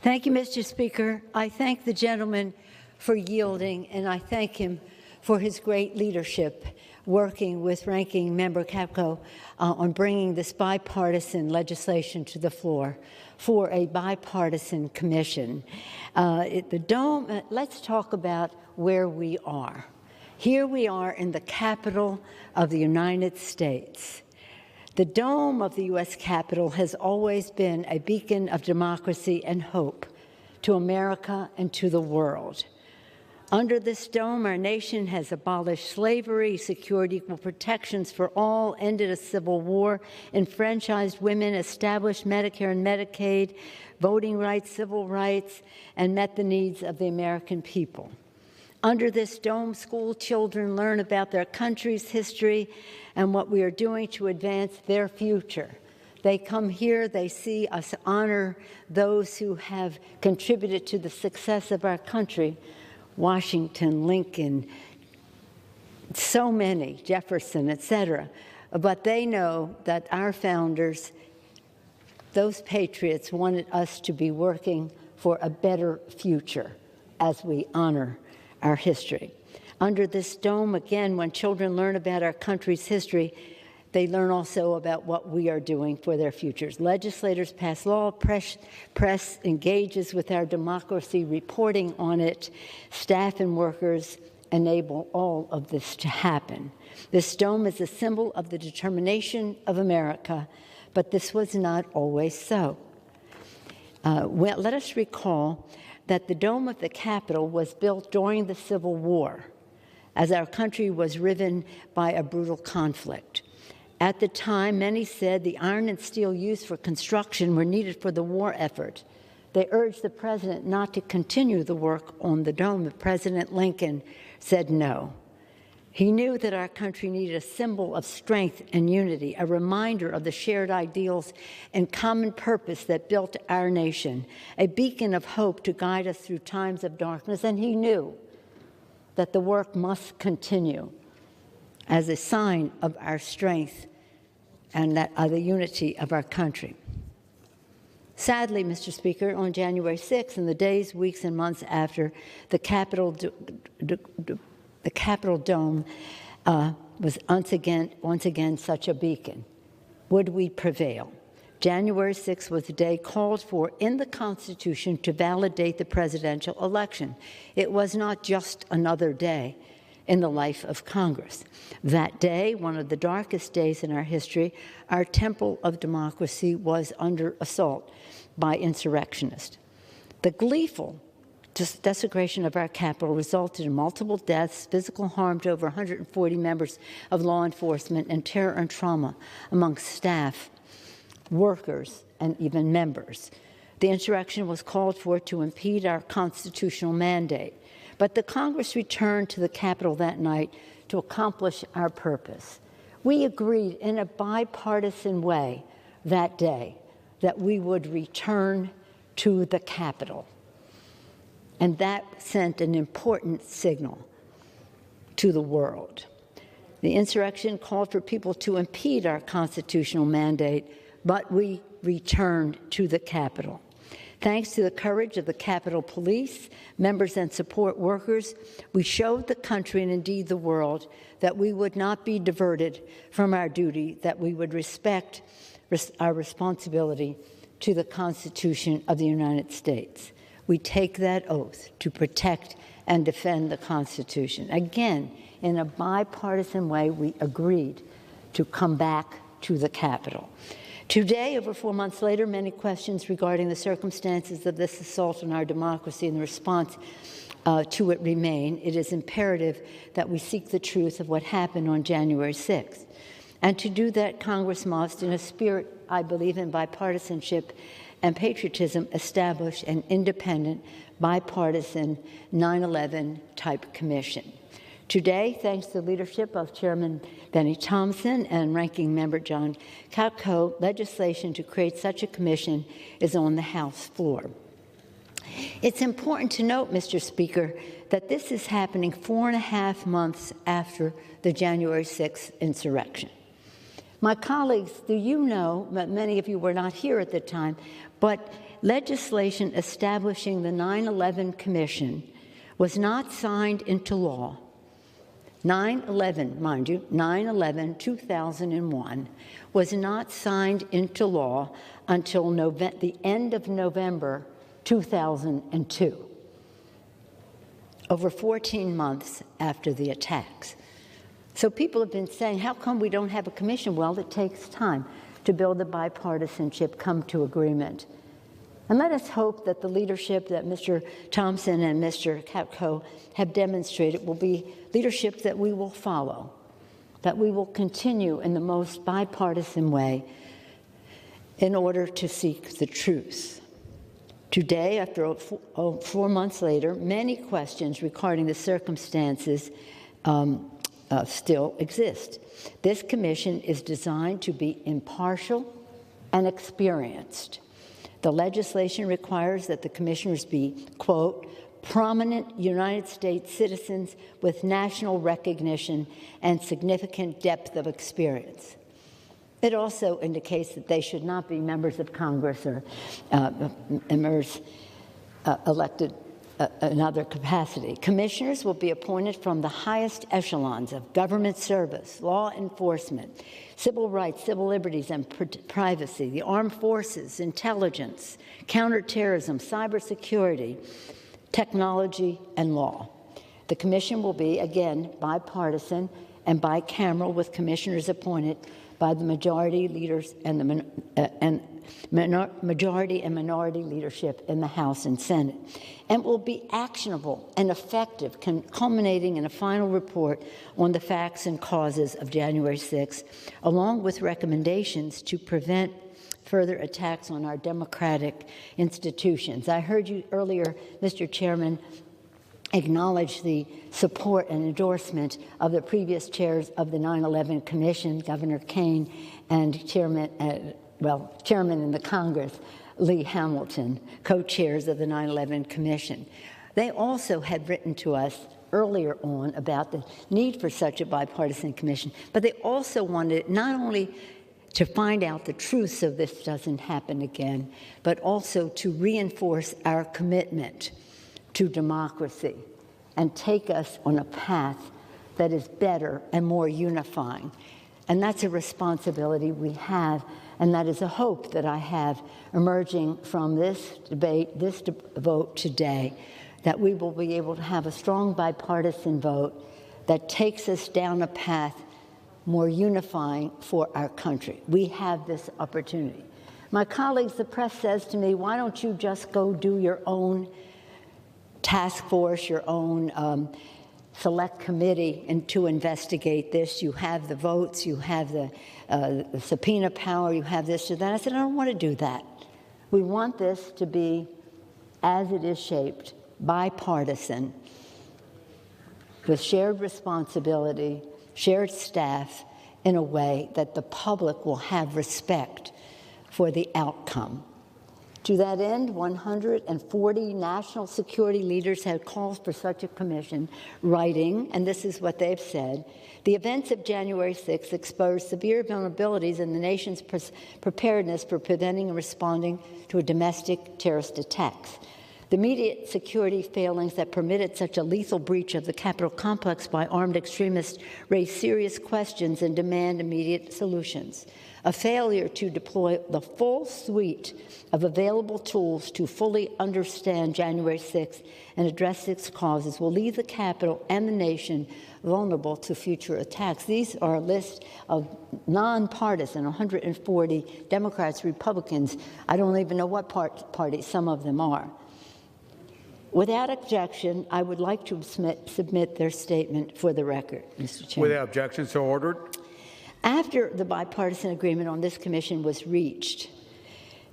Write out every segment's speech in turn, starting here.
Thank you, Mr. Speaker. I thank the gentleman for yielding, and I thank him for his great leadership working with Ranking Member Capco on bringing this bipartisan legislation to the floor for a bipartisan commission. Let's talk about where we are. Here we are in the capital of the United States. The dome of the U.S. Capitol has always been a beacon of democracy and hope to America and to the world. Under this dome, our nation has abolished slavery, secured equal protections for all, ended a civil war, enfranchised women, established Medicare and Medicaid, voting rights, civil rights, and met the needs of the American people. Under this dome, school children learn about their country's history and what we are doing to advance their future. They come here, they see us honor those who have contributed to the success of our country. Washington, Lincoln, so many, Jefferson, etc. But they know that our founders, those patriots, wanted us to be working for a better future as we honor our history. Under this dome, again, when children learn about our country's history, they learn also about what we are doing for their futures. Legislators pass law, press engages with our democracy, reporting on it. Staff and workers enable all of this to happen. This dome is a symbol of the determination of America, but this was not always so. Let us recall that the dome of the Capitol was built during the Civil War, as our country was riven by a brutal conflict. At the time, many said the iron and steel used for construction were needed for the war effort. They urged the president not to continue the work on the dome. President Lincoln said no. He knew that our country needed a symbol of strength and unity, a reminder of the shared ideals and common purpose that built our nation, a beacon of hope to guide us through times of darkness. And he knew that the work must continue as a sign of our strength and that the unity of our country. Sadly, Mr. Speaker, on January 6th, in the days, weeks, and months after, the Capitol dome was once again such a beacon. Would we prevail? January 6th was the day called for in the Constitution to validate the presidential election. It was not just another day in the life of Congress. That day, one of the darkest days in our history, our temple of democracy was under assault by insurrectionists. The gleeful desecration of our Capitol resulted in multiple deaths, physical harm to over 140 members of law enforcement, and terror and trauma among staff, workers, and even members. The insurrection was called for to impede our constitutional mandate. But the Congress returned to the Capitol that night to accomplish our purpose. We agreed in a bipartisan way that day that we would return to the Capitol. And that sent an important signal to the world. The insurrection called for people to impede our constitutional mandate, but we returned to the Capitol. Thanks to the courage of the Capitol Police, members and support workers, we showed the country and indeed the world that we would not be diverted from our duty, that we would respect our responsibility to the Constitution of the United States. We take that oath to protect and defend the Constitution. Again, in a bipartisan way, we agreed to come back to the Capitol. Today, over 4 months later, many questions regarding the circumstances of this assault on our democracy and the response to it remain. It is imperative that we seek the truth of what happened on January 6th. And to do that, Congress must, in a spirit, I believe, in bipartisanship and patriotism, establish an independent, bipartisan 9/11 type commission. Today, thanks to the leadership of Chairman Benny Thompson and Ranking Member John Katko, legislation to create such a commission is on the House floor. It's important to note, Mr. Speaker, that this is happening 4.5 months after the January 6th insurrection. My colleagues, do you know, many of you were not here at the time, but legislation establishing the 9/11 Commission was not signed into law. 9/11, mind you, 9/11/2001 was not signed into law until the end of November 2002, over 14 months after the attacks. So people have been saying, how come we don't have a commission? Well, it takes time to build the bipartisanship, come to agreement. And let us hope that the leadership that Mr. Thompson and Mr. Katko have demonstrated will be leadership that we will follow, that we will continue in the most bipartisan way in order to seek the truth. Today, after 4 months later, many questions regarding the circumstances still exist. This commission is designed to be impartial and experienced. The legislation requires that the commissioners be, quote, prominent United States citizens with national recognition and significant depth of experience. It also indicates that they should not be members of Congress or members elected in other capacity. Commissioners will be appointed from the highest echelons of government service, law enforcement, civil rights, civil liberties, and privacy, the armed forces, intelligence, counterterrorism, cybersecurity, technology, and law. The commission will be, again, bipartisan and bicameral, with commissioners appointed by the majority leaders and the majority and minority leadership in the House and Senate, and will be actionable and effective, culminating in a final report on the facts and causes of January 6th, along with recommendations to prevent further attacks on our democratic institutions. I heard you earlier, Mr. Chairman, acknowledge the support and endorsement of the previous chairs of the 9/11 Commission, Governor Kane, and Chairman in the Congress, Lee Hamilton, co-chairs of the 9/11 Commission. They also had written to us earlier on about the need for such a bipartisan commission, but they also wanted not only to find out the truth so this doesn't happen again, but also to reinforce our commitment to democracy and take us on a path that is better and more unifying. And that's a responsibility we have, and that is a hope that I have emerging from this debate, this vote today, that we will be able to have a strong bipartisan vote that takes us down a path more unifying for our country. We have this opportunity. My colleagues, the press says to me, why don't you just go do your own task force, your own select committee to investigate this? You have the votes, you have the subpoena power, you have this or that. I said, I don't want to do that. We want this to be, as it is shaped, bipartisan, with shared responsibility, shared staff, in a way that the public will have respect for the outcome. To that end, 140 national security leaders have called for such a commission, writing, and this is what they've said, the events of January 6th exposed severe vulnerabilities in the nation's preparedness for preventing and responding to domestic terrorist attacks. The immediate security failings that permitted such a lethal breach of the Capitol complex by armed extremists raise serious questions and demand immediate solutions. A failure to deploy the full suite of available tools to fully understand January 6th and address its causes will leave the Capitol and the nation vulnerable to future attacks. These are a list of nonpartisan, 140 Democrats, Republicans. I don't even know what party some of them are. Without objection, I would like to submit their statement for the record, Mr. Chairman. Without objection, so ordered. After the bipartisan agreement on this commission was reached,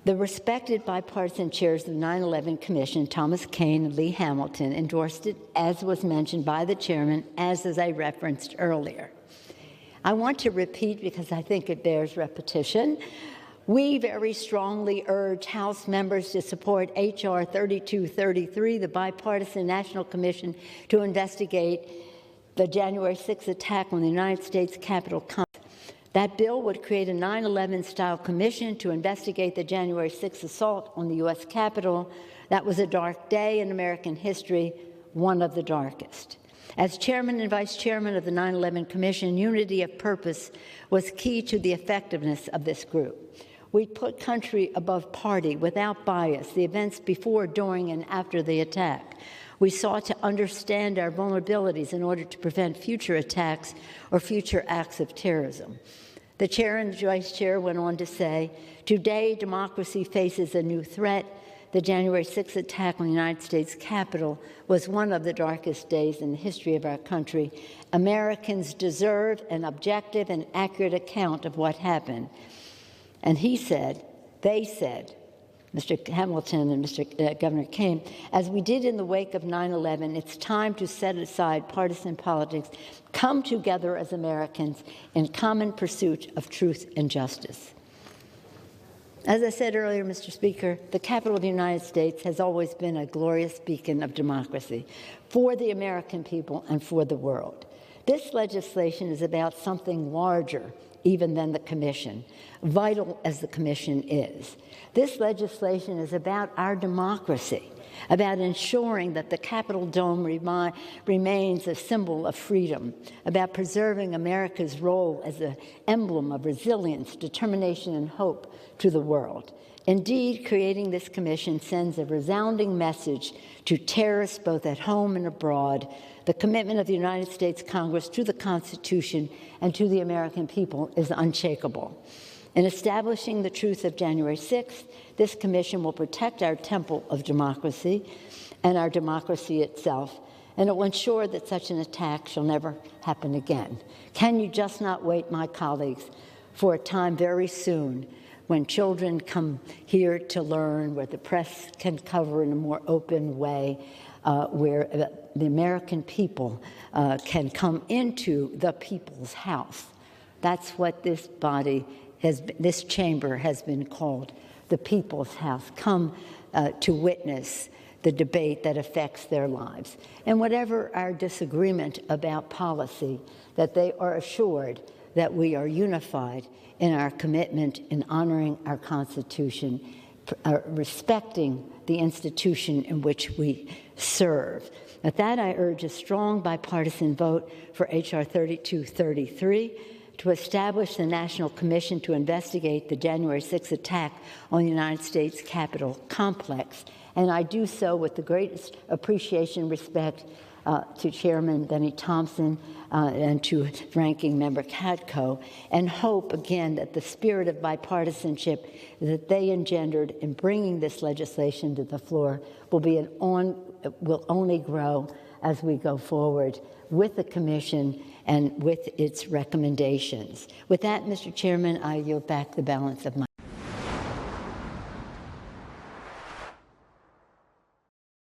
the respected bipartisan chairs of the 9/11 Commission, Thomas Kean and Lee Hamilton, endorsed it, as was mentioned by the chairman, as I referenced earlier. I want to repeat, because I think it bears repetition, we very strongly urge House members to support H.R. 3233, the Bipartisan National Commission to investigate the January 6th attack on the United States Capitol complex. That bill would create a 9/11-style commission to investigate the January 6th assault on the U.S. Capitol. That was a dark day in American history, one of the darkest. As chairman and vice chairman of the 9/11 Commission, unity of purpose was key to the effectiveness of this group. We put country above party without bias, the events before, during, and after the attack. We sought to understand our vulnerabilities in order to prevent future attacks or future acts of terrorism. The chair and vice chair went on to say, today democracy faces a new threat. The January 6th attack on the United States Capitol was one of the darkest days in the history of our country. Americans deserve an objective and accurate account of what happened. And they said, Mr. Hamilton and Mr. Governor Kane, as we did in the wake of 9/11, it's time to set aside partisan politics, come together as Americans in common pursuit of truth and justice. As I said earlier, Mr. Speaker, the Capitol of the United States has always been a glorious beacon of democracy for the American people and for the world. This legislation is about something larger even than the Commission, vital as the Commission is. This legislation is about our democracy, about ensuring that the Capitol Dome remains a symbol of freedom, about preserving America's role as an emblem of resilience, determination, and hope to the world. Indeed, creating this commission sends a resounding message to terrorists both at home and abroad. The commitment of the United States Congress to the Constitution and to the American people is unshakable. In establishing the truth of January 6th, this commission will protect our temple of democracy and our democracy itself, and it will ensure that such an attack shall never happen again. Can you just not wait, my colleagues, for a time very soon when children come here to learn, where the press can cover in a more open way, where the American people can come into the people's house. That's what this body this chamber has been called, the people's house. Come to witness the debate that affects their lives. And whatever our disagreement about policy, that they are assured that we are unified in our commitment in honoring our Constitution, respecting the institution in which we serve. At that, I urge a strong bipartisan vote for H.R. 3233 to establish the National Commission to investigate the January 6th attack on the United States Capitol complex. And I do so with the greatest appreciation and respect to Chairman Benny Thompson and to Ranking Member Katko, and hope, again, that the spirit of bipartisanship that they engendered in bringing this legislation to the floor will only grow as we go forward with the Commission and with its recommendations. With that, Mr. Chairman, I yield back the balance of my